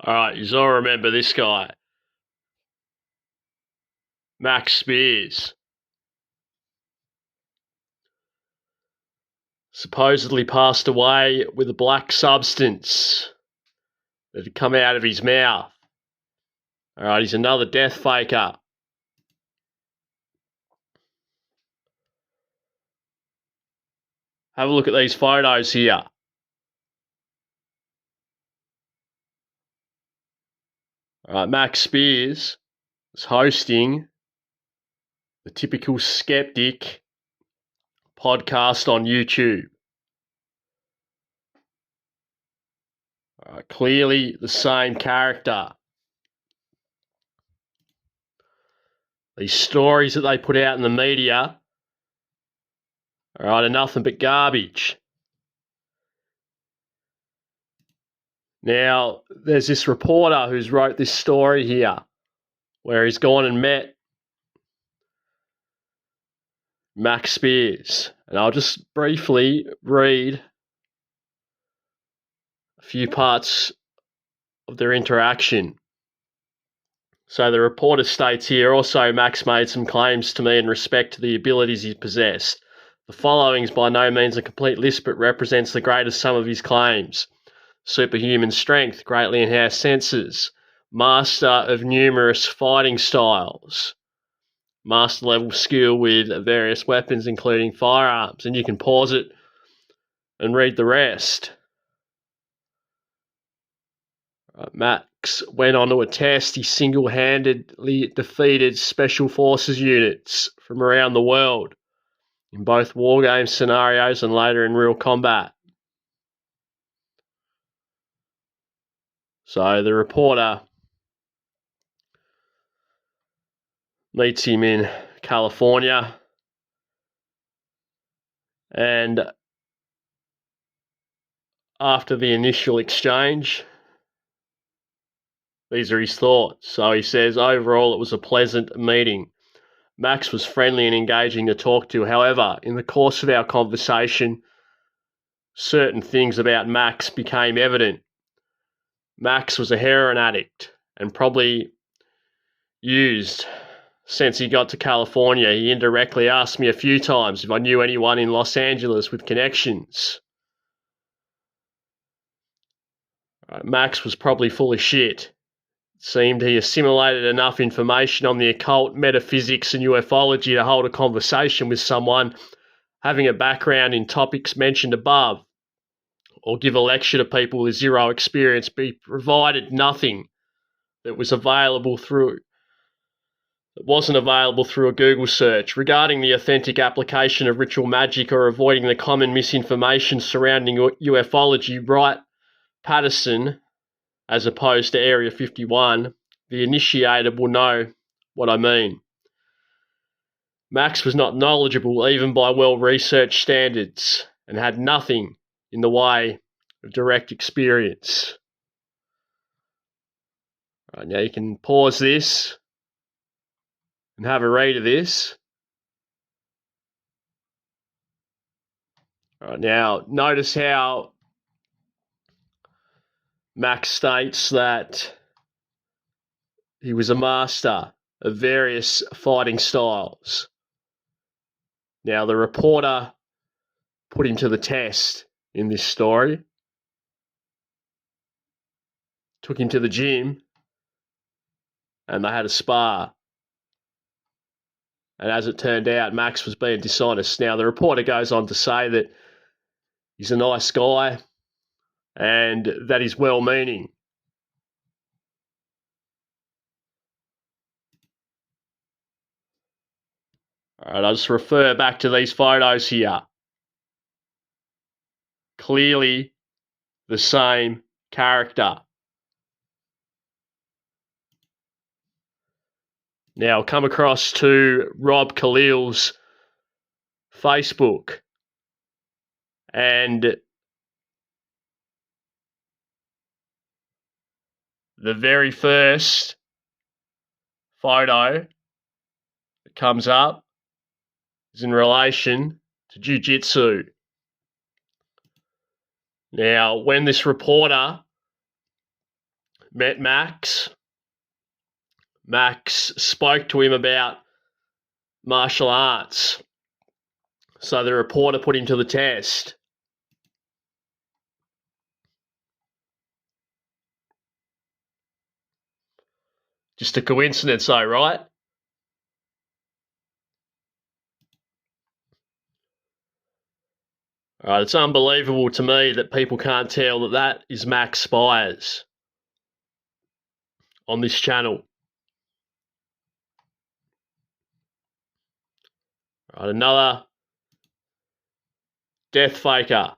All right, you all remember this guy, Max Spears, supposedly passed away with a black substance that had come out of his mouth. All right, he's another death faker. Have a look at these photos here. All right, Max Spears is hosting the Typical Skeptic podcast on YouTube. All right, clearly the same character. These stories that they put out in the media, all right, are nothing but garbage. Now, there's this reporter who's wrote this story here where he's gone and met Max Spears. And I'll just briefly read a few parts of their interaction. So the reporter states here, also Max made some claims to me in respect to the abilities he possessed. The following is by no means a complete list, but represents the greatest sum of his claims. Superhuman strength, greatly enhanced senses, master of numerous fighting styles, master level skill with various weapons including firearms, and you can pause it and read the rest. Max went on to attest he single-handedly defeated special forces units from around the world in both wargame scenarios and later in real combat. So the reporter meets him in California, and after the initial exchange, these are his thoughts. So he says, overall, it was a pleasant meeting. Max was friendly and engaging to talk to. However, in the course of our conversation, certain things about Max became evident. Max was a heroin addict and probably used since he got to California. He indirectly asked me a few times if I knew anyone in Los Angeles with connections. Max was probably full of shit. It seemed he assimilated enough information on the occult, metaphysics, and ufology to hold a conversation with someone having a background in topics mentioned above, or give a lecture to people with zero experience, be provided nothing that wasn't available through a Google search. Regarding the authentic application of ritual magic or avoiding the common misinformation surrounding ufology, Wright Patterson, as opposed to Area 51, the initiated will know what I mean. Max was not knowledgeable even by well-researched standards and had nothing in the way of direct experience. Right, now you can pause this and have a read of this. Right, now, notice how Max states that he was a master of various fighting styles. Now, the reporter put him to the test in this story, took him to the gym, and they had a spar. And as it turned out, Max was being dishonest. Now, the reporter goes on to say that he's a nice guy and that he's well-meaning. All right, I'll just refer back to these photos here. Clearly the same character. Now, come across to Rob Khalil's Facebook, and the very first photo that comes up is in relation to jiu-jitsu. Now, when this reporter met Max. Max spoke to him about martial arts. So the reporter put him to the test. Just a coincidence though, right? All right, it's unbelievable to me that people can't tell that that is Max Spires on this channel. All right, another death faker.